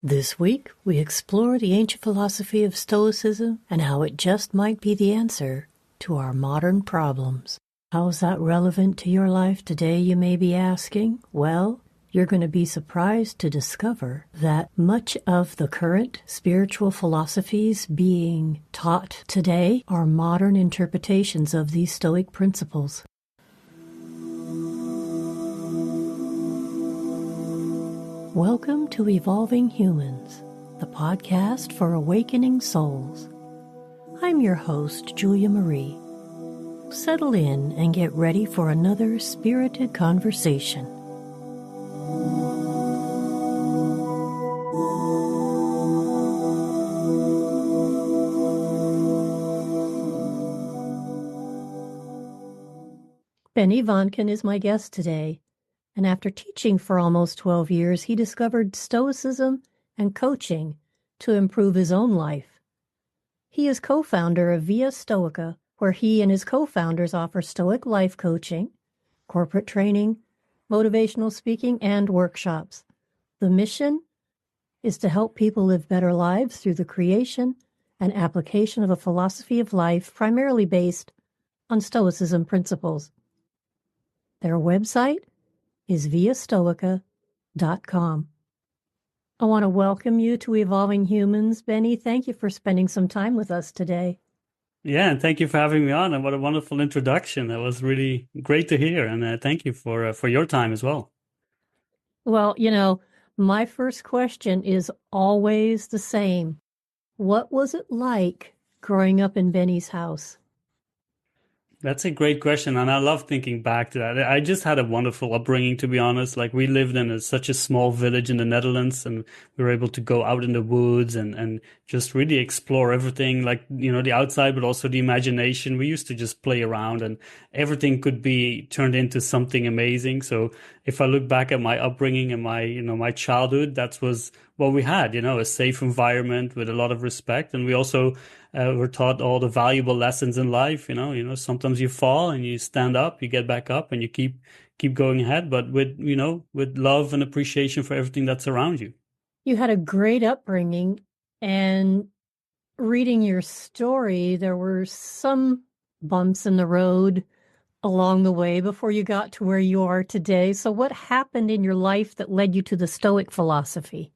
This week, we explore the ancient philosophy of Stoicism and how it just might be the answer to our modern problems. How is that relevant to your life today, you may be asking? Well, you're going to be surprised to discover that much of the current spiritual philosophies being taught today are modern interpretations of these Stoic principles. Welcome to Evolving Humans, the podcast for awakening souls. I'm your host, Julia Marie. Settle in and get ready for another spirited conversation. Benny Voncken is my guest today. And after teaching for almost 12 years, he discovered Stoicism and coaching to improve his own life. He is co-founder of Via Stoica, where he and his co-founders offer Stoic life coaching, corporate training, motivational speaking, and workshops. The mission is to help people live better lives through the creation and application of a philosophy of life primarily based on Stoicism principles. Their website is viastoica.com. I want to welcome you to Evolving Humans. Benny, thank you for spending some time with us today. Yeah, and thank you for having me on. And what a wonderful introduction. That was really great to hear. And thank you for your time as well. Well, my first question is always the same. What was it like growing up in Benny's house? That's a great question. And I love thinking back to that. I just had a wonderful upbringing, to be honest. Like, we lived in such a small village in the Netherlands, and we were able to go out in the woods and just really explore everything, like, the outside, but also the imagination. We used to just play around, and everything could be turned into something amazing. So if I look back at my upbringing and my childhood, that was what we had, a safe environment with a lot of respect. And we also were taught all the valuable lessons in life. Sometimes you fall and you stand up, you get back up, and you keep going ahead, but with love and appreciation for everything that's around you. You had a great upbringing, and reading your story, there were some bumps in the road along the way before you got to where you are today. So what happened in your life that led you to the Stoic philosophy?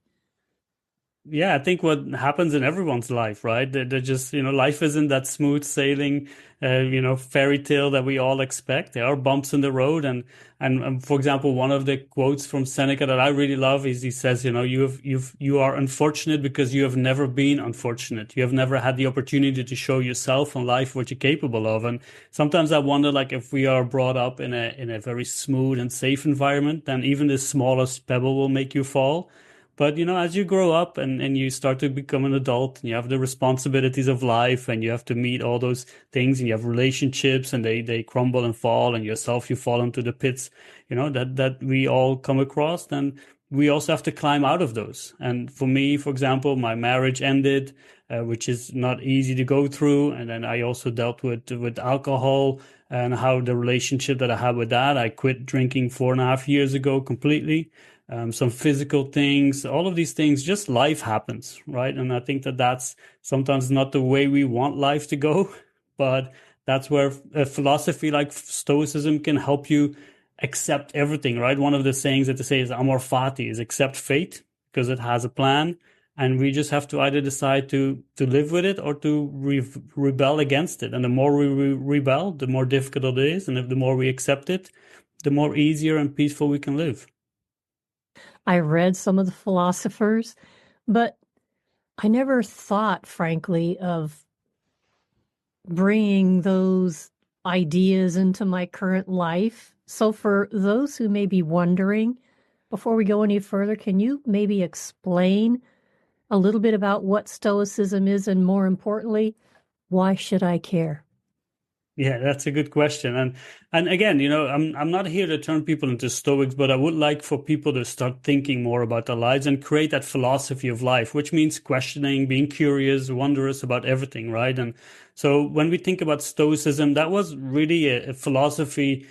Yeah, I think what happens in everyone's life, right? They're just, life isn't that smooth sailing, fairy tale that we all expect. There are bumps in the road. And for example, one of the quotes from Seneca that I really love is he says, you are unfortunate because you have never been unfortunate. You have never had the opportunity to show yourself and life what you're capable of. And sometimes I wonder, like, if we are brought up in a very smooth and safe environment, then even the smallest pebble will make you fall. But, as you grow up and you start to become an adult, and you have the responsibilities of life, and you have to meet all those things, and you have relationships, and they crumble and fall, and yourself, you fall into the pits, that we all come across, then we also have to climb out of those. And for me, for example, my marriage ended, which is not easy to go through. And then I also dealt with alcohol and how the relationship that I had with that. I quit drinking 4.5 years ago completely. Some physical things, all of these things, just life happens, right? And I think that's sometimes not the way we want life to go, but that's where a philosophy like Stoicism can help you accept everything, right? One of the sayings that they say is amor fati, is accept fate, because it has a plan. And we just have to either decide to live with it or to rebel against it. And the more we rebel, the more difficult it is. And if the more we accept it, the more easier and peaceful we can live. I read some of the philosophers, but I never thought, frankly, of bringing those ideas into my current life. So for those who may be wondering, before we go any further, can you maybe explain a little bit about what Stoicism is, and more importantly, why should I care? Yeah, that's a good question. And again, I'm not here to turn people into Stoics, but I would like for people to start thinking more about their lives and create that philosophy of life, which means questioning, being curious, wondrous about everything, right? And so when we think about Stoicism, that was really a philosophy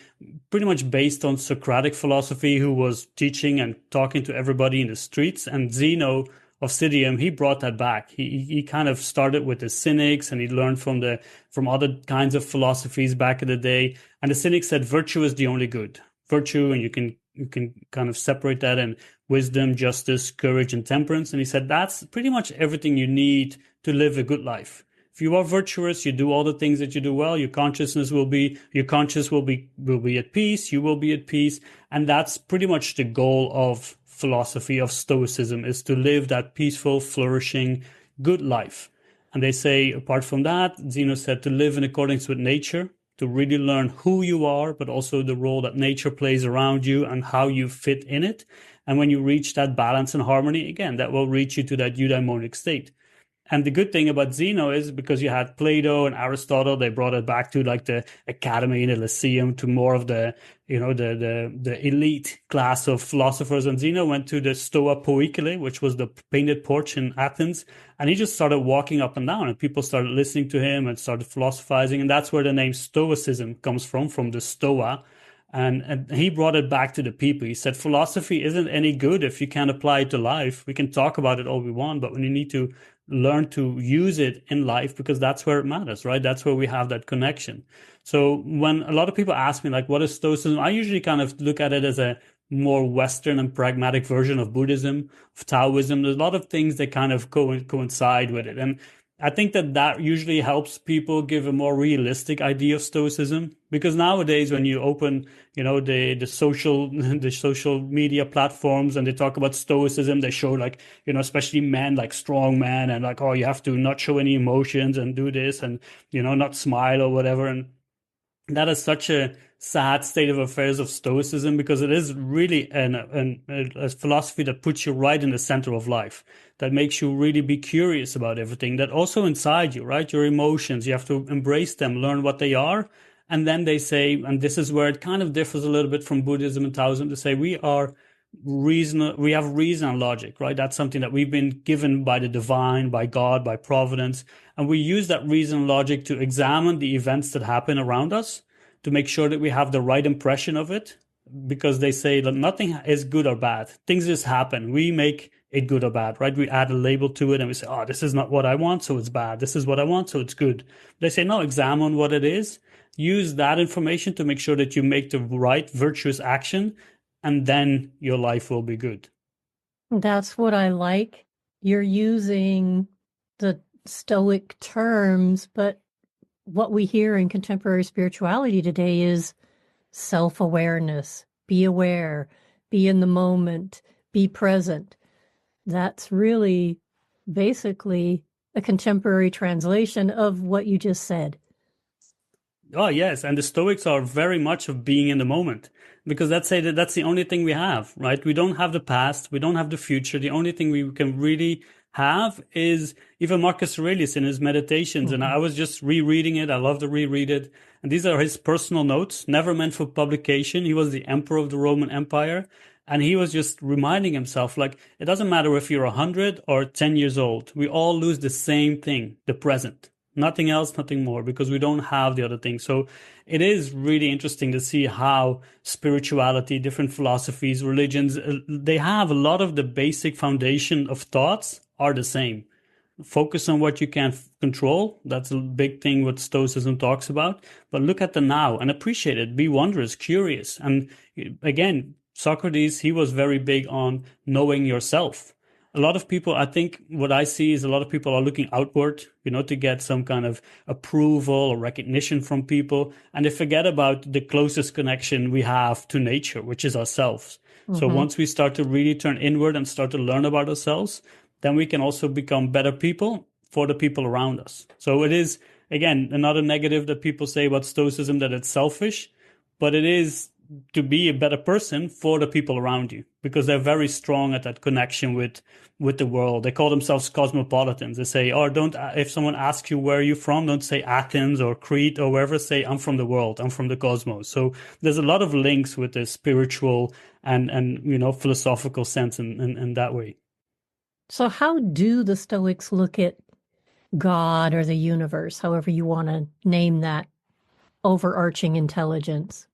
pretty much based on Socratic philosophy, who was teaching and talking to everybody in the streets. And Zeno Citium, he brought that back. He kind of started with the Cynics, and he learned from other kinds of philosophies back in the day. And the Cynics said virtue is the only good. Virtue, and you can kind of separate that in wisdom, justice, courage, and temperance. And he said that's pretty much everything you need to live a good life. If you are virtuous, you do all the things that you do well, your conscience will be at peace, you will be at peace. And that's pretty much the goal of philosophy of Stoicism, is to live that peaceful, flourishing, good life. And they say, apart from that, Zeno said to live in accordance with nature, to really learn who you are, but also the role that nature plays around you and how you fit in it. And when you reach that balance and harmony, again, that will reach you to that eudaimonic state. And the good thing about Zeno is because you had Plato and Aristotle, they brought it back to like the academy and the lyceum, to more of the, the elite class of philosophers. And Zeno went to the Stoa Poikile, which was the painted porch in Athens. And he just started walking up and down, and people started listening to him and started philosophizing. And that's where the name Stoicism comes from the Stoa. And he brought it back to the people. He said, philosophy isn't any good if you can't apply it to life. We can talk about it all we want, but when you need to learn to use it in life, because that's where it matters, right? That's where we have that connection. So when a lot of people ask me, like, what is Stoicism? I usually kind of look at it as a more Western and pragmatic version of Buddhism, of Taoism. There's a lot of things that kind of coincide with it. And I think that usually helps people give a more realistic idea of Stoicism, because nowadays when you open, the social media platforms and they talk about Stoicism, they show like, especially men, like strong men, and like, oh, you have to not show any emotions and do this and, not smile or whatever. And that is such a sad state of affairs of Stoicism, because it is really a philosophy that puts you right in the center of life, that makes you really be curious about everything, that also inside you, right? Your emotions, you have to embrace them, learn what they are. And then they say, and this is where it kind of differs a little bit from Buddhism and Taoism, to say we have reason and logic, right? That's something that we've been given by the divine, by God, by providence. And we use that reason and logic to examine the events that happen around us, to make sure that we have the right impression of it, because they say that nothing is good or bad. Things just happen. We make it good or bad, right? We add a label to it and we say, oh, this is not what I want, so it's bad. This is what I want, so it's good. They say, no, examine what it is. Use that information to make sure that you make the right virtuous action, and then your life will be good. That's what I like. You're using the Stoic terms, but what we hear in contemporary spirituality today is self-awareness, be aware, be in the moment, be present. That's really basically a contemporary translation of what you just said. Oh, yes. And the Stoics are very much of being in the moment, because that's the only thing we have, right? We don't have the past. We don't have the future. The only thing we can really have is even Marcus Aurelius in his meditations. Mm-hmm. And I was just rereading it. I love to reread it. And these are his personal notes, never meant for publication. He was the emperor of the Roman Empire. And he was just reminding himself, like, it doesn't matter if you're 100 or 10 years old. We all lose the same thing, the present. Nothing else, nothing more, because we don't have the other thing. So it is really interesting to see how spirituality, different philosophies, religions, they have a lot of the basic foundation of thoughts are the same. Focus on what you can control. That's a big thing what Stoicism talks about. But look at the now and appreciate it. Be wondrous, curious. And again, Socrates, he was very big on knowing yourself. A lot of people, I think what I see is a lot of people are looking outward, to get some kind of approval or recognition from people. And they forget about the closest connection we have to nature, which is ourselves. Mm-hmm. So once we start to really turn inward and start to learn about ourselves, then we can also become better people for the people around us. So it is, again, another negative that people say about Stoicism, that it's selfish, but it is to be a better person for the people around you, because they're very strong at that connection with the world. They call themselves cosmopolitans. They say, if someone asks you where you're from, don't say Athens or Crete or wherever, say, I'm from the world, I'm from the cosmos. So there's a lot of links with the spiritual and philosophical sense in that way. So how do the Stoics look at God or the universe, however you want to name that overarching intelligence?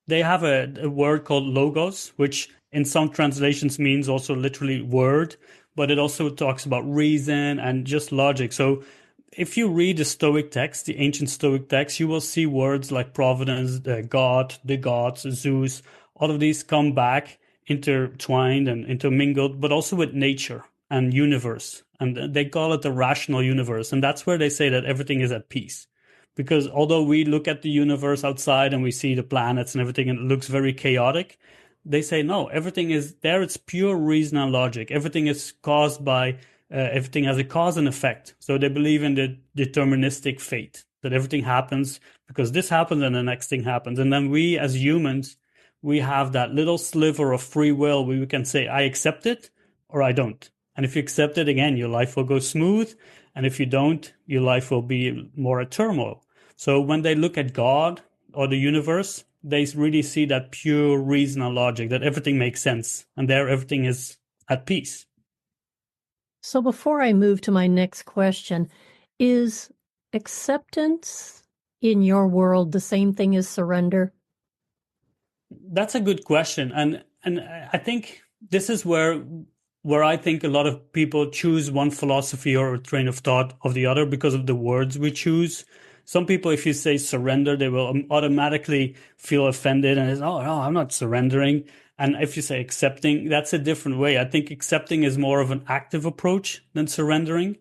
They have a word called logos, which in some translations means also literally word, but it also talks about reason and just logic. So if you read the Stoic text, the ancient Stoic text, you will see words like providence, God, the gods, Zeus, all of these come back intertwined and intermingled, but also with nature and universe. And they call it the rational universe. And that's where they say that everything is at peace. Because although we look at the universe outside and we see the planets and everything and it looks very chaotic, they say no, everything is there. It's pure reason and logic. Everything is caused by everything has a cause and effect. So they believe in the deterministic fate, that everything happens because this happens and the next thing happens. And then we as humans, we have that little sliver of free will where we can say, I accept it or I don't. And if you accept it, again, your life will go smooth. And if you don't, your life will be more a turmoil. So when they look at God or the universe, they really see that pure reason and logic, that everything makes sense. And there everything is at peace. So before I move to my next question, is acceptance in your world the same thing as surrender? That's a good question. And I think this is where I think a lot of people choose one philosophy or a train of thought of the other because of the words we choose. Some people, if you say surrender, they will automatically feel offended and it's, oh, no, I'm not surrendering. And if you say accepting, that's a different way. I think accepting is more of an active approach than surrendering,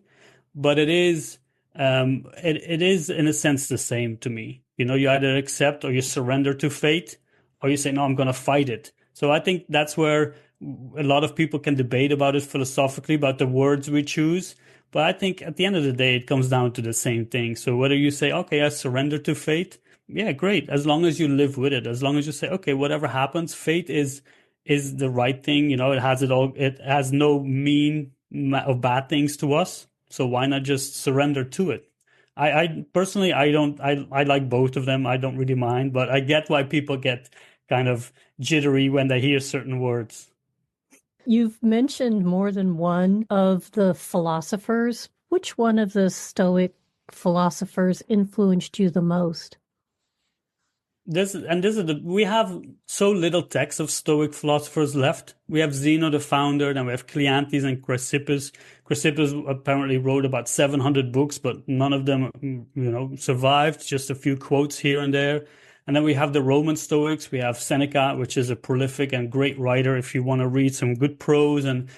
but it is in a sense the same to me. You know, you either accept or you surrender to fate, or you say, no, I'm going to fight it. So I think that's where a lot of people can debate about it philosophically, about the words we choose. But I think at the end of the day, it comes down to the same thing. So whether you say, okay, I surrender to fate, yeah, great. As long as you live with it, as long as you say, okay, whatever happens, fate is the right thing. You know, it has it all. It has no mean or bad things to us. So why not just surrender to it? I personally, I don't. I like both of them. I don't really mind, but I get why people get kind of jittery when they hear certain words. You've mentioned more than one of the philosophers. Which one of the Stoic philosophers influenced you the most? We have so little text of Stoic philosophers left. We have Zeno, the founder, then we have Cleanthes and Chrysippus. Chrysippus apparently wrote about 700 books, but none of them, survived. Just a few quotes here and there. And then we have the Roman Stoics. We have Seneca, which is a prolific and great writer if you want to read some good prose. And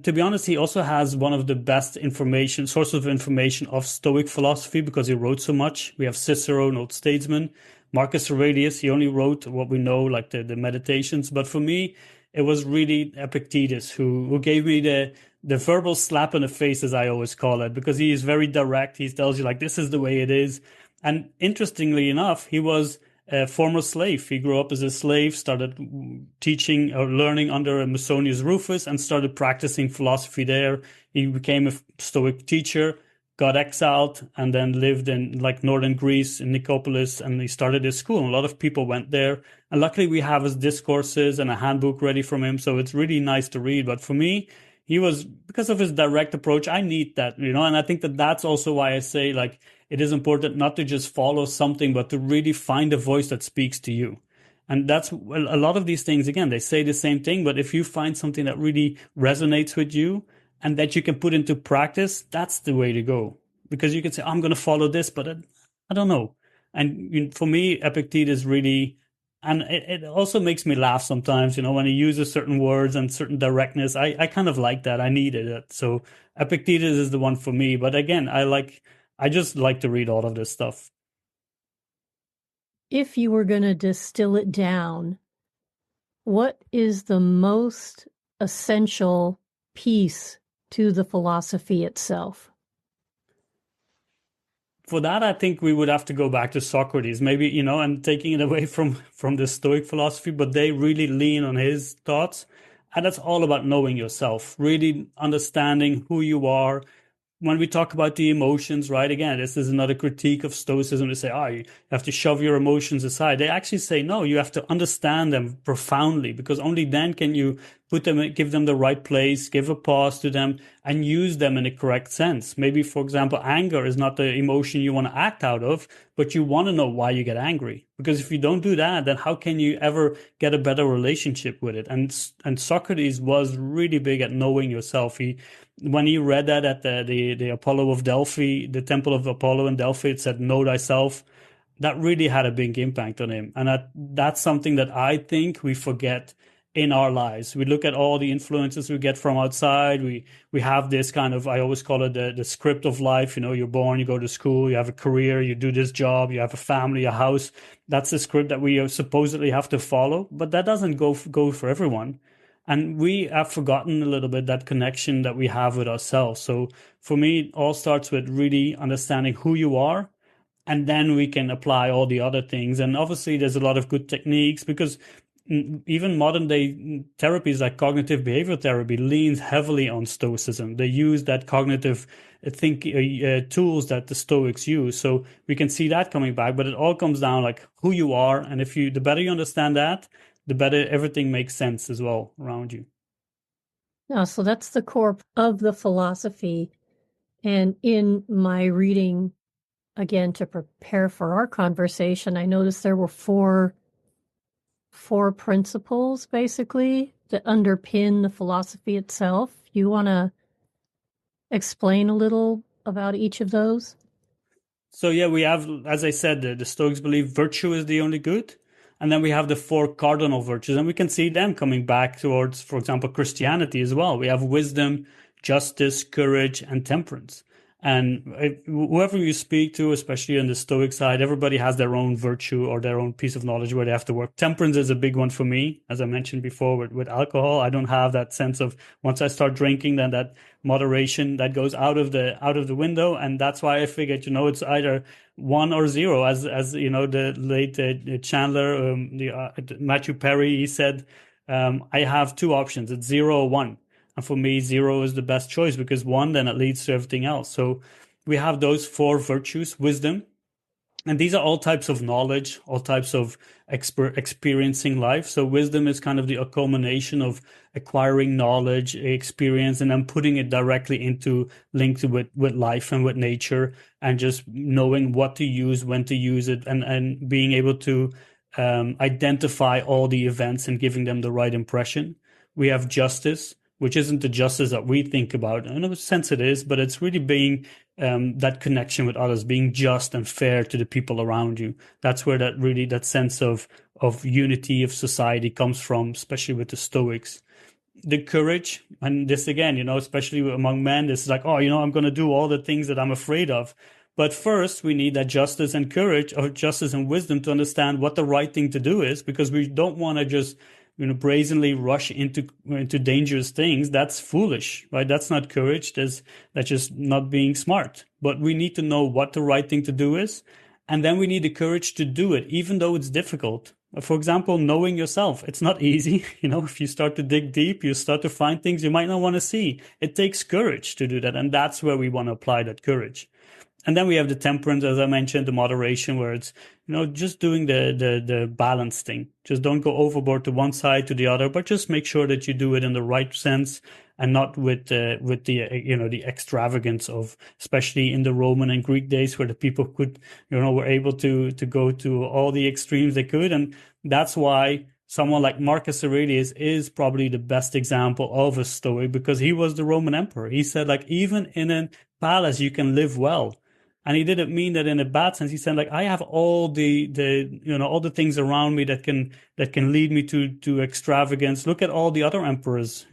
to be honest, he also has one of the best sources of information of Stoic philosophy because he wrote so much. We have Cicero, an old statesman. Marcus Aurelius, he only wrote what we know, like the meditations. But for me, it was really Epictetus who gave me the verbal slap in the face, as I always call it, because he is very direct. He tells you, like, this is the way it is. And interestingly enough, he was a former slave. He grew up as a slave, started teaching or learning under Musonius Rufus, and started practicing philosophy there. He became a Stoic teacher, got exiled, and then lived in like northern Greece in Nicopolis, and he started his school. And a lot of people went there. And luckily we have his discourses and a handbook ready from him. So it's really nice to read. But for me, he was, because of his direct approach, I need that, and I think that that's also why I say, like, it is important not to just follow something, but to really find a voice that speaks to you. And that's a lot of these things, again, they say the same thing, but if you find something that really resonates with you and that you can put into practice, that's the way to go. Because you can say, I'm going to follow this, but I don't know. And for me, Epictetus really, and it also makes me laugh sometimes, when he uses certain words and certain directness. I kind of like that. I needed it. So Epictetus is the one for me. But again, I just like to read all of this stuff. If you were going to distill it down, what is the most essential piece to the philosophy itself? For that, I think we would have to go back to Socrates, maybe, and taking it away from the Stoic philosophy, but they really lean on his thoughts. And that's all about knowing yourself, really understanding who you are. When we talk about the emotions, right? Again, this is another critique of Stoicism to say, you have to shove your emotions aside. They actually say, no, you have to understand them profoundly, because only then can you put them, give them the right place, give a pause to them, and use them in a correct sense. Maybe, for example, anger is not the emotion you want to act out of, but you want to know why you get angry. Because if you don't do that, then how can you ever get a better relationship with it? And Socrates was really big at knowing yourself. When he read that at the Apollo of Delphi, the Temple of Apollo in Delphi, it said, "Know thyself." That really had a big impact on him. And that's something that I think we forget in our lives. We look at all the influences we get from outside. We have this kind of, I always call it the script of life. You know, you're born, you go to school, you have a career, you do this job, you have a family, a house. That's the script that we supposedly have to follow, but that doesn't go for everyone. And we have forgotten a little bit that connection that we have with ourselves. So for me, it all starts with really understanding who you are, and then we can apply all the other things. And obviously there's a lot of good techniques, because even modern day therapies like cognitive behavioral therapy leans heavily on stoicism. They use that cognitive tools that the Stoics use. So we can see that coming back, but it all comes down like who you are. And if you, the better you understand that, the better everything makes sense as well around you. Now, so that's the core of the philosophy. And in my reading, again, to prepare for our conversation, I noticed there were four principles basically that underpin the philosophy itself. You want to explain a little about each of those? So yeah, we have, as I said, the Stoics believe virtue is the only good. And then we have the four cardinal virtues, and we can see them coming back towards, for example, Christianity as well. We have wisdom, justice, courage, and temperance. And whoever you speak to, especially on the Stoic side, everybody has their own virtue or their own piece of knowledge where they have to work. Temperance is a big one for me. As I mentioned before, with alcohol, I don't have that sense of, once I start drinking, then that moderation that goes out of the window. And that's why I figured, it's either one or zero, as you know, the late Chandler, Matthew Perry, he said, I have two options. It's 0 or 1. And for me, 0 is the best choice, because 1, then it leads to everything else. So we have those four virtues: wisdom. And these are all types of knowledge, all types of experiencing life. So wisdom is kind of the culmination of acquiring knowledge, experience, and then putting it directly into linked with life and with nature, and just knowing what to use, when to use it, and being able to identify all the events and giving them the right impression. We have justice, which isn't the justice that we think about. In a sense it is, but it's really being that connection with others, being just and fair to the people around you. That's where that sense of unity of society comes from, especially with the Stoics. The courage, and this again, especially among men, this is like, oh, I'm going to do all the things that I'm afraid of. But first, we need that justice and courage, or justice and wisdom, to understand what the right thing to do is, because we don't want to just brazenly rush into dangerous things. That's foolish, right? That's not courage. That's just not being smart. But we need to know what the right thing to do is, and then we need the courage to do it, even though it's difficult. For example, knowing yourself. It's not easy. If you start to dig deep, you start to find things you might not want to see. It takes courage to do that, and that's where we want to apply that courage. And then we have the temperance, as I mentioned, the moderation, where it's, just doing the balance thing. Just don't go overboard to one side, to the other, but just make sure that you do it in the right sense, and not with the the extravagance of, especially in the Roman and Greek days, where the people could, were able to go to all the extremes they could. And that's why someone like Marcus Aurelius is probably the best example of a Stoic, because he was the Roman emperor. He said, like, even in a palace you can live well. And he didn't mean that in a bad sense. He said, like, I have all all the things around me that can lead me to extravagance. Look at all the other emperors,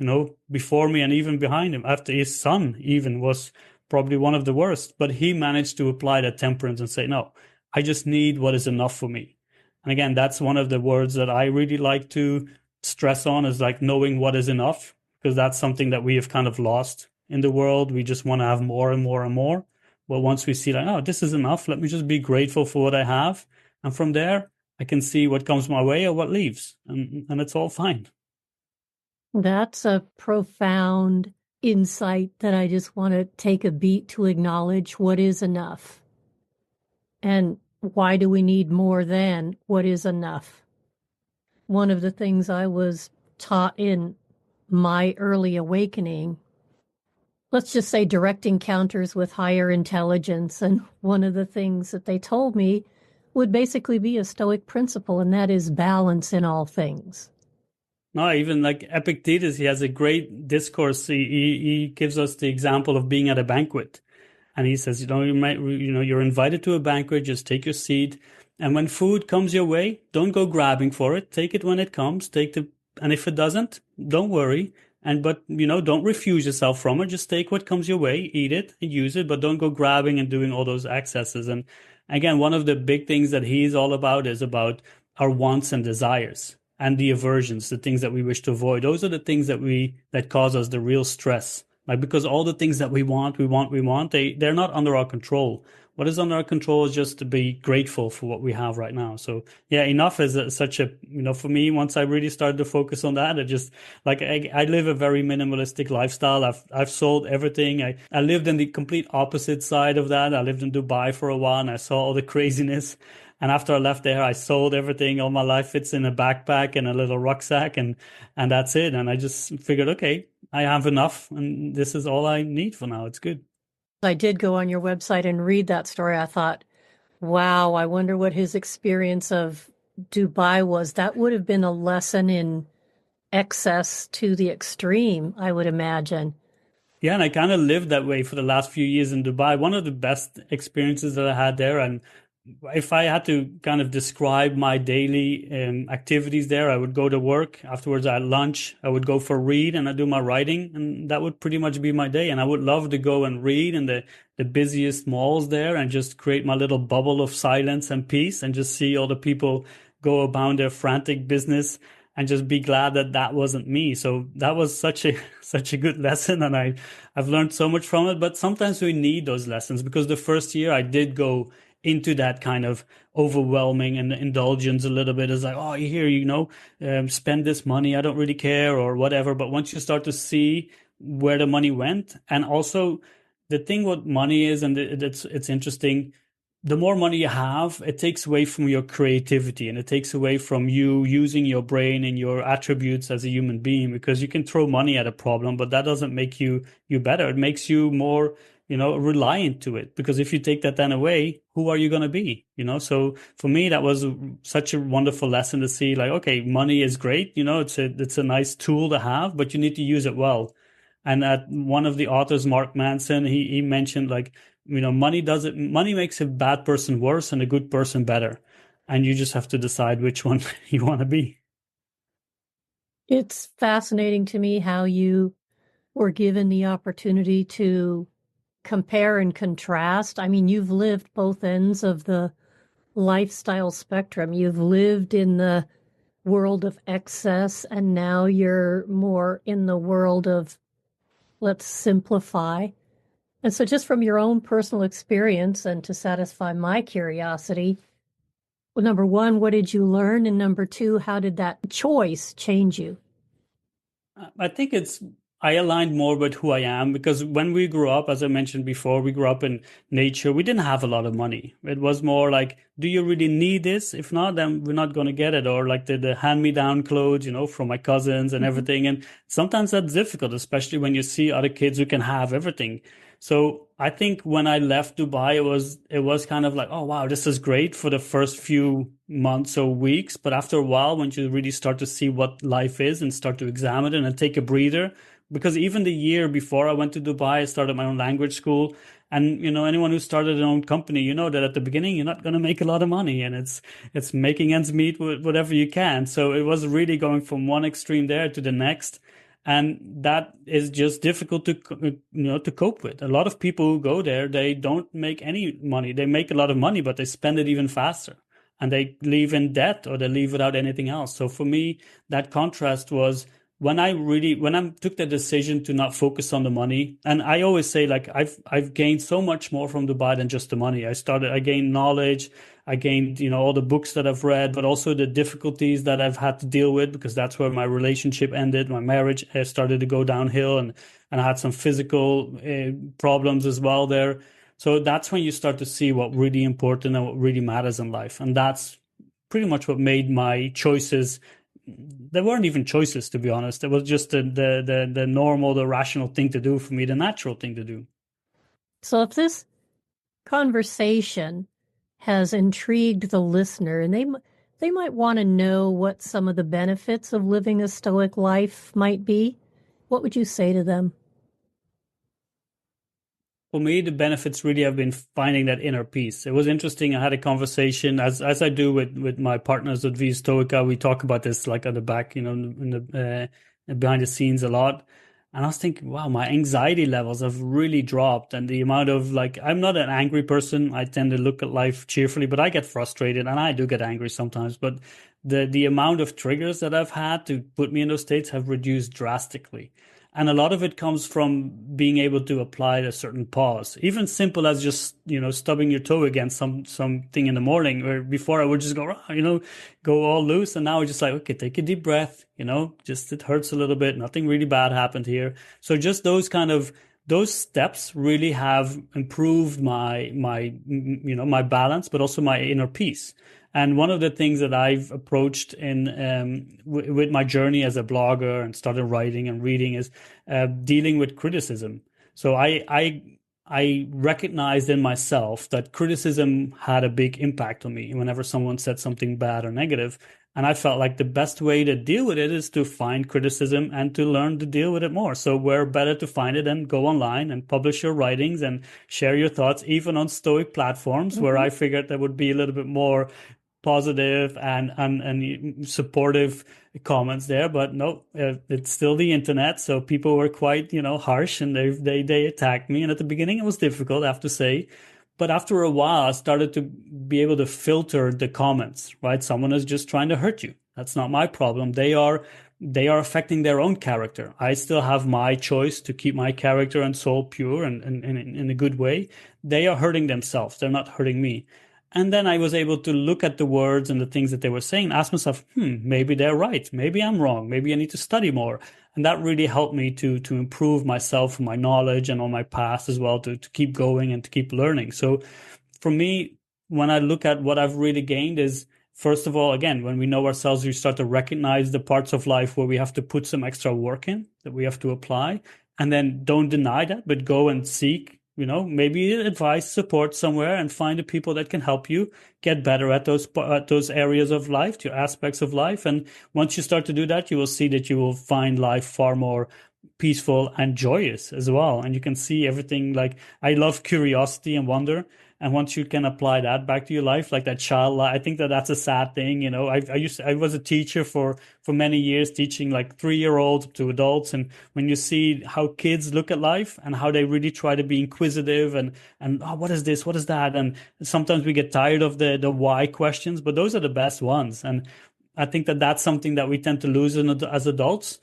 before me and even behind him. After, his son even was probably one of the worst, but he managed to apply that temperance and say, no, I just need what is enough for me. And again, that's one of the words that I really like to stress on, is like knowing what is enough, because that's something that we have kind of lost in the world. We just want to have more and more and more. Well, once we see, like, oh, this is enough, let me just be grateful for what I have. And from there, I can see what comes my way or what leaves. And it's all fine. That's a profound insight that I just want to take a beat to acknowledge what is enough. And why do we need more than what is enough? One of the things I was taught in my early awakening, let's just say direct encounters with higher intelligence. And one of the things that they told me would basically be a Stoic principle, and that is balance in all things. No, even like Epictetus, he has a great discourse. He gives us the example of being at a banquet. And he says, you're invited to a banquet, just take your seat. And when food comes your way, don't go grabbing for it. Take it when it comes. And if it doesn't, don't worry. But don't refuse yourself from it. Just take what comes your way, eat it, and use it, but don't go grabbing and doing all those excesses. And again, one of the big things that he's all about is about our wants and desires and the aversions, the things that we wish to avoid. Those are the things that cause us the real stress. Like, because all the things that we want, they're not under our control. What is under our control is just to be grateful for what we have right now. So yeah, enough is such a, for me, once I really started to focus on that, it just like, I live a very minimalistic lifestyle. I've sold everything. I lived in the complete opposite side of that. I lived in Dubai for a while and I saw all the craziness. And after I left there, I sold everything. All my life fits in a backpack and a little rucksack, and that's it. And I just figured, okay, I have enough, and this is all I need for now. It's good. I did go on your website and read that story. I thought, wow, I wonder what his experience of Dubai was. That would have been a lesson in excess to the extreme, I would imagine. Yeah, and I kind of lived that way for the last few years in Dubai. One of the best experiences that I had there, and if I had to kind of describe my daily activities there, I would go to work. Afterwards, I had lunch. I would go for a read and I do my writing, and that would pretty much be my day. And I would love to go and read in the busiest malls there and just create my little bubble of silence and peace and just see all the people go about their frantic business and just be glad that that wasn't me. So that was such a good lesson, and I've learned so much from it. But sometimes we need those lessons, because the first year I did go into that kind of overwhelming and indulgence a little bit. It's like, oh, here, spend this money. I don't really care or whatever. But once you start to see where the money went, and also the thing what money is, and it's interesting, the more money you have, it takes away from your creativity and it takes away from you using your brain and your attributes as a human being, because you can throw money at a problem, but that doesn't make you better. It makes you more, reliant to it, because if you take that then away, who are you going to be? So for me, that was such a wonderful lesson to see, like, okay, money is great. It's a nice tool to have, but you need to use it well. And at one of the authors, Mark Manson, he mentioned, like, money makes a bad person worse and a good person better. And you just have to decide which one you want to be. It's fascinating to me how you were given the opportunity to compare and contrast. I mean, you've lived both ends of the lifestyle spectrum. You've lived in the world of excess, and now you're more in the world of let's simplify. And so, just from your own personal experience and to satisfy my curiosity, well, number one, what did you learn? And number two, how did that choice change you? I think I aligned more with who I am, because when we grew up, as I mentioned before, we grew up in nature. We didn't have a lot of money. It was more like, do you really need this? If not, then we're not going to get it. Or like the hand-me-down clothes, from my cousins and everything. And sometimes that's difficult, especially when you see other kids who can have everything. So I think when I left Dubai, it was kind of like, oh wow, this is great for the first few months or weeks. But after a while, when you really start to see what life is and start to examine it and take a breather, because even the year before I went to Dubai, I started my own language school. And anyone who started their own company, that at the beginning you're not going to make a lot of money, and it's making ends meet with whatever you can. So it was really going from one extreme there to the next. And that is just difficult to cope with. A lot of people who go there, they don't make any money. They make a lot of money, but they spend it even faster, and they leave in debt or they leave without anything else. So for me, that contrast was when I took the decision to not focus on the money. And I always say, like, I've gained so much more from Dubai than just the money. I gained knowledge. I gained, all the books that I've read, but also the difficulties that I've had to deal with, because that's where my relationship ended. My marriage started to go downhill, and I had some physical problems as well there. So that's when you start to see what really important and what really matters in life. And that's pretty much what made my choices there weren't even choices, to be honest. It was just the normal, the rational thing to do for me, the natural thing to do. So if this conversation has intrigued the listener and they might want to know what some of the benefits of living a Stoic life might be, what would you say to them? For me, the benefits really have been finding that inner peace. It was interesting. I had a conversation as I do with my partners at Via Stoica. We talk about this like at the back, in the behind the scenes a lot. And I was thinking, wow, my anxiety levels have really dropped. And the amount of like, I'm not an angry person. I tend to look at life cheerfully, but I get frustrated and I do get angry sometimes. But the amount of triggers that I've had to put me in those states have reduced drastically. And a lot of it comes from being able to apply a certain pause, even simple as just, stubbing your toe against something in the morning, where before I would just go, go all loose. And now it's just like, okay, take a deep breath, just it hurts a little bit. Nothing really bad happened here. So just those steps really have improved my balance, but also my inner peace. And one of the things that I've approached in with my journey as a blogger and started writing and reading is dealing with criticism. So I recognized in myself that criticism had a big impact on me whenever someone said something bad or negative. And I felt like the best way to deal with it is to find criticism and to learn to deal with it more. So where better to find it and go online and publish your writings and share your thoughts, even on Stoic platforms, where Mm-hmm. I figured there would be a little bit more positive and supportive comments there, but no, it's still the internet. So people were quite, harsh, and they attacked me. And at the beginning, it was difficult, I have to say. But after a while, I started to be able to filter the comments, right? Someone is just trying to hurt you. That's not my problem. They are affecting their own character. I still have my choice to keep my character and soul pure and in a good way. They are hurting themselves. They're not hurting me. And then I was able to look at the words and the things that they were saying, and ask myself, maybe they're right. Maybe I'm wrong. Maybe I need to study more. And that really helped me to improve myself, my knowledge, and on my past as well, to keep going and to keep learning. So for me, when I look at what I've really gained is, first of all, again, when we know ourselves, we start to recognize the parts of life where we have to put some extra work in, that we have to apply. And then don't deny that, but go and seek, maybe advice, support somewhere, and find the people that can help you get better at those areas of life, your aspects of life. And once you start to do that, you will see that you will find life far more peaceful and joyous as well. And you can see everything. Like, I love curiosity and wonder. And once you can apply that back to your life, like that child, I think that that's a sad thing. I was a teacher for many years, teaching like 3-year-olds to adults. And when you see how kids look at life and how they really try to be inquisitive and oh, what is this? What is that? And sometimes we get tired of the why questions, but those are the best ones. And I think that that's something that we tend to lose as adults.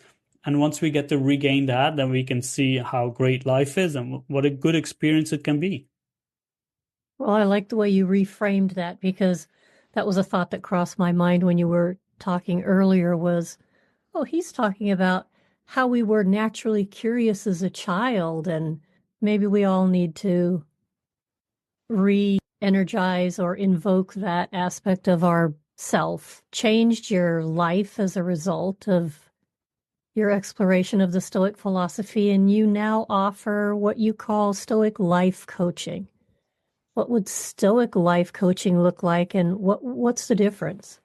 And once we get to regain that, then we can see how great life is and what a good experience it can be. Well, I like the way you reframed that, because that was a thought that crossed my mind when you were talking earlier was, oh, he's talking about how we were naturally curious as a child, and maybe we all need to re-energize or invoke that aspect of our self. Changed your life as a result of your exploration of the Stoic philosophy, and you now offer what you call Stoic life coaching. What would Stoic life coaching look like, and what's the difference?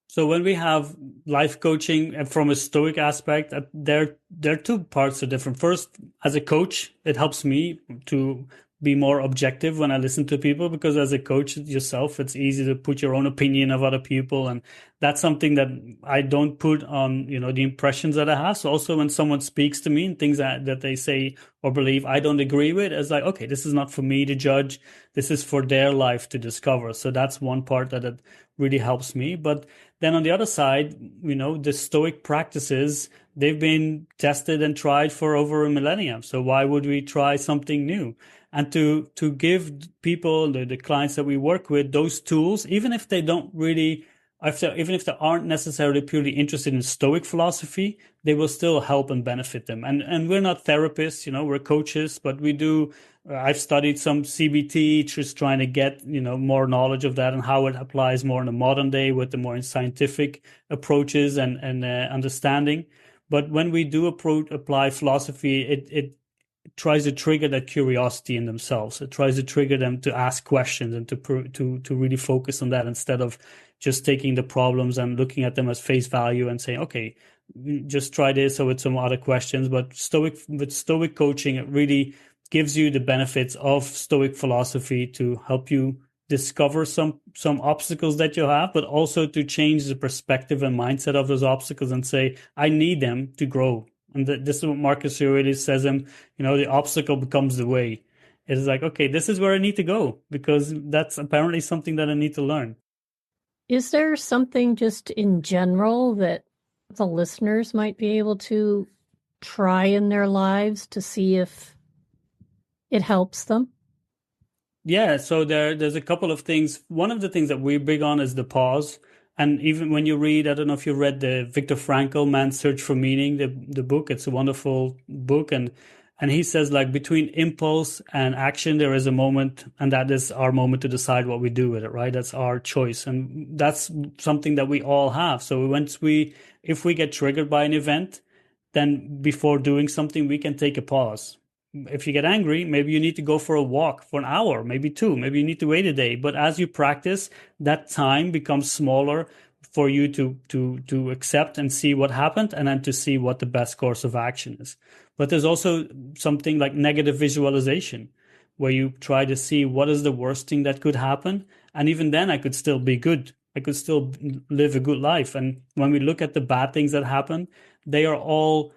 So when we have life coaching from a Stoic aspect, there are two parts that are different. First, as a coach, it helps me to be more objective when I listen to people, because as a coach yourself, it's easy to put your own opinion of other people, and that's something that I don't put on, the impressions that I have. So also when someone speaks to me and things that they say or believe I don't agree with, it's like, okay, this is not for me to judge. This is for their life to discover. So that's one part that it really helps me. But then on the other side, the Stoic practices, they've been tested and tried for over a millennium. So why would we try something new? And to give people, the clients that we work with, those tools, even if they don't really even if they aren't necessarily purely interested in Stoic philosophy, they will still help and benefit them. And we're not therapists, we're coaches, but we do. I've studied some CBT, just trying to get more knowledge of that and how it applies more in the modern day with the more scientific approaches and understanding. But when we do apply philosophy, it tries to trigger that curiosity in themselves. It tries to trigger them to ask questions and to really focus on that instead of just taking the problems and looking at them as face value and saying, okay, just try this or with some other questions. But with Stoic coaching, it really gives you the benefits of Stoic philosophy to help you discover some obstacles that you have, but also to change the perspective and mindset of those obstacles and say, I need them to grow. And this is what Marcus Aurelius says, the obstacle becomes the way. It is like, okay, this is where I need to go because that's apparently something that I need to learn. Is there something just in general that the listeners might be able to try in their lives to see if it helps them? Yeah, so there's a couple of things. One of the things that we're big on is the pause. And even when you read, I don't know if you read the Viktor Frankl Man's Search for Meaning, the book, it's a wonderful book. And he says like between impulse and action, there is a moment, and that is our moment to decide what we do with it, right? That's our choice. And that's something that we all have. So if we get triggered by an event, then before doing something, we can take a pause. If you get angry, maybe you need to go for a walk for an hour, maybe two, maybe you need to wait a day. But as you practice, that time becomes smaller for you to accept and see what happened and then to see what the best course of action is. But there's also something like negative visualization, where you try to see what is the worst thing that could happen. And even then I could still be good. I could still live a good life. And when we look at the bad things that happen, they are all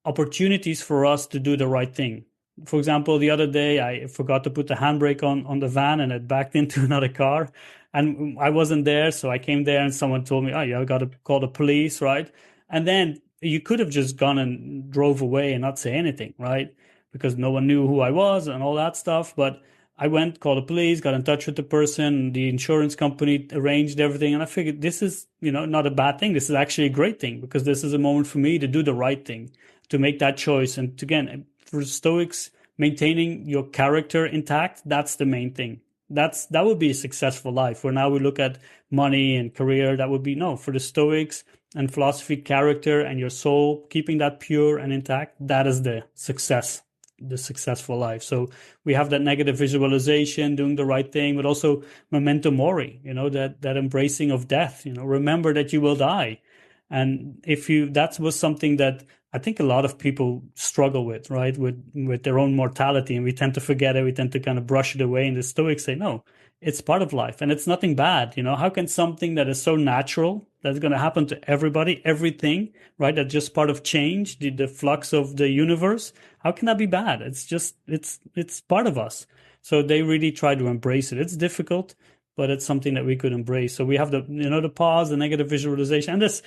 opportunities for us to do the right thing. For example, the other day I forgot to put the handbrake on the van and it backed into another car, and I wasn't there, so I came there and someone told me, "Oh, yeah, I got to call the police," right? And then you could have just gone and drove away and not say anything, right? Because no one knew who I was and all that stuff. But I went, called the police, got in touch with the person, the insurance company arranged everything, and I figured this is, not a bad thing. This is actually a great thing because this is a moment for me to do the right thing, to make that choice. And again, for Stoics, maintaining your character intact, that's the main thing. That would be a successful life. Where now we look at money and career, that would be no. For the Stoics and philosophy, character and your soul, keeping that pure and intact, that is the successful life. So we have that negative visualization, doing the right thing, but also memento mori, that embracing of death, remember that you will die. And that was something that I think a lot of people struggle with, right? With their own mortality, and we tend to forget it. We tend to kind of brush it away. And the Stoics say, no, it's part of life and it's nothing bad. How can something that is so natural, that's going to happen to everybody, everything, right? That's just part of change, the flux of the universe. How can that be bad? It's part of us. So they really try to embrace it. It's difficult, but it's something that we could embrace. So we have the pause, the negative visualization, and this.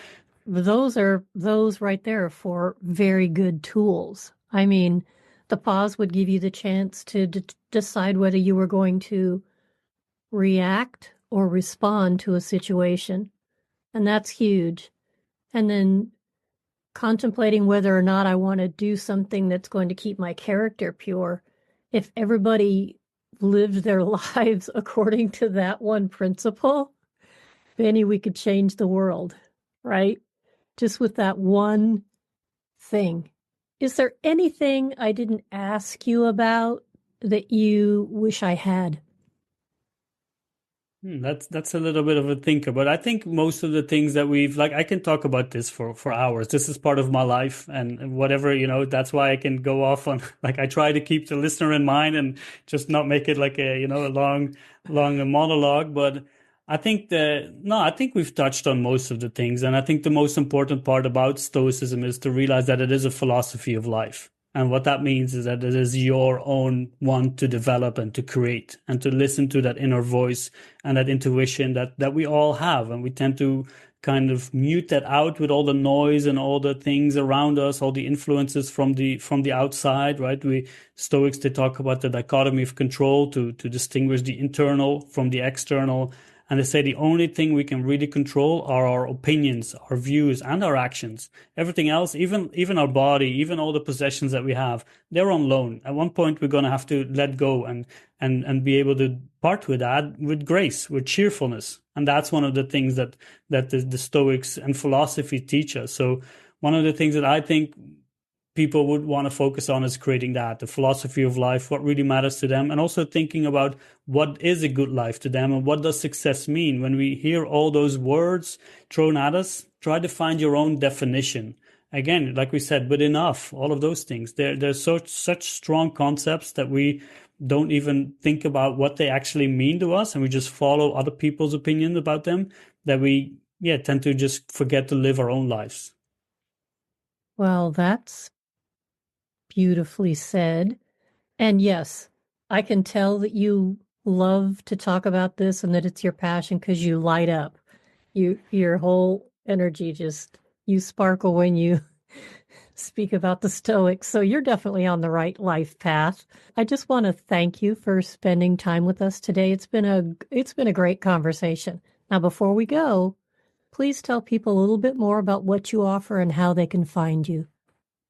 Those right there for very good tools. I mean, the pause would give you the chance to decide whether you were going to react or respond to a situation. And that's huge. And then contemplating whether or not I want to do something that's going to keep my character pure. If everybody lived their lives according to that one principle, Benny, we could change the world, right? Just with that one thing. Is there anything I didn't ask you about that you wish I had? That's a little bit of a thinker, but I think most of the things that I can talk about this for hours. This is part of my life and whatever, that's why I can go off on, I try to keep the listener in mind and just not make it like a long monologue. But I think we've touched on most of the things. And I think the most important part about Stoicism is to realize that it is a philosophy of life. And what that means is that it is your own one to develop and to create and to listen to that inner voice and that intuition that we all have. And we tend to kind of mute that out with all the noise and all the things around us, all the influences from the outside, right? Stoics, they talk about the dichotomy of control to distinguish the internal from the external. And they say the only thing we can really control are our opinions, our views, and our actions. Everything else, even our body, even all the possessions that we have, they're on loan. At one point, we're going to have to let go and be able to part with that with grace, with cheerfulness. And that's one of the things that the Stoics and philosophy teach us. So one of the things that I think people would want to focus on is creating that, the philosophy of life, what really matters to them, and also thinking about what is a good life to them and what does success mean. When we hear all those words thrown at us, try to find your own definition. Again, like we said, but enough, all of those things. They're such strong concepts that we don't even think about what they actually mean to us, and we just follow other people's opinion about them, that we tend to just forget to live our own lives. Well, that's beautifully said. And yes, I can tell that you love to talk about this and that it's your passion because you light up. Your whole energy you sparkle when you speak about the Stoics. So you're definitely on the right life path. I just want to thank you for spending time with us today. It's been a great conversation. Now, before we go, please tell people a little bit more about what you offer and how they can find you.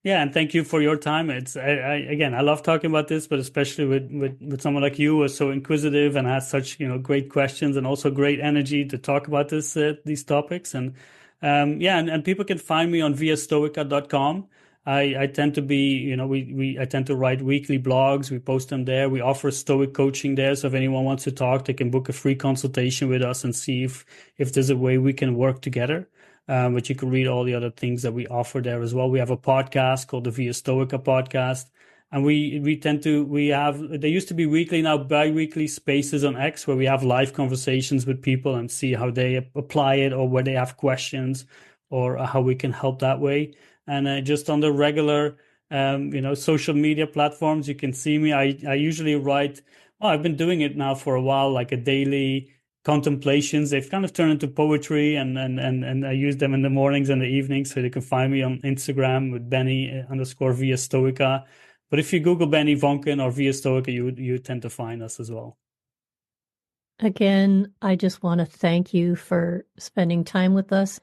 Yeah, and thank you for your time. Again, I love talking about this, but especially with someone like you who is so inquisitive and has such great questions and also great energy to talk about these topics. And and people can find me on viastoica.com. I tend to be I tend to write weekly blogs. We post them there. We offer Stoic coaching there, so if anyone wants to talk, they can book a free consultation with us and see if there's a way we can work together. But you can read all the other things that we offer there as well. We have a podcast called the Via Stoica podcast. And there used to be weekly, now bi-weekly spaces on X where we have live conversations with people and see how they apply it or where they have questions or how we can help that way. And just on the regular, social media platforms, you can see me. I usually write, I've been doing it now for a while, like a daily contemplations. They've kind of turned into poetry, and I use them in the mornings and the evenings. So you can find me on Instagram with Benny_Via Stoica. But if you Google Benny Voncken or Via Stoica, you tend to find us as well. Again, I just want to thank you for spending time with us.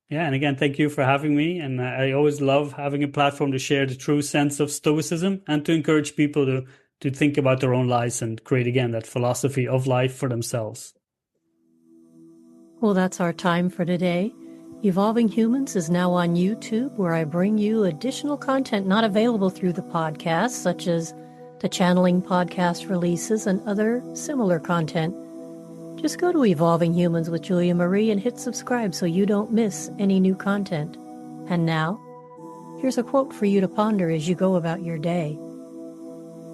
Yeah, and again, thank you for having me. And I always love having a platform to share the true sense of Stoicism and to encourage people to think about their own lives and create, again, that philosophy of life for themselves. Well, that's our time for today. Evolving Humans is now on YouTube, where I bring you additional content not available through the podcast, such as the channeling podcast releases and other similar content. Just go to Evolving Humans with Julia Marie and hit subscribe so you don't miss any new content. And now, here's a quote for you to ponder as you go about your day.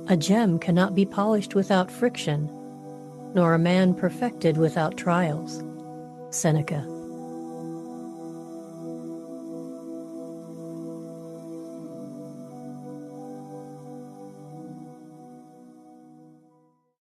A gem cannot be polished without friction, nor a man perfected without trials. Seneca.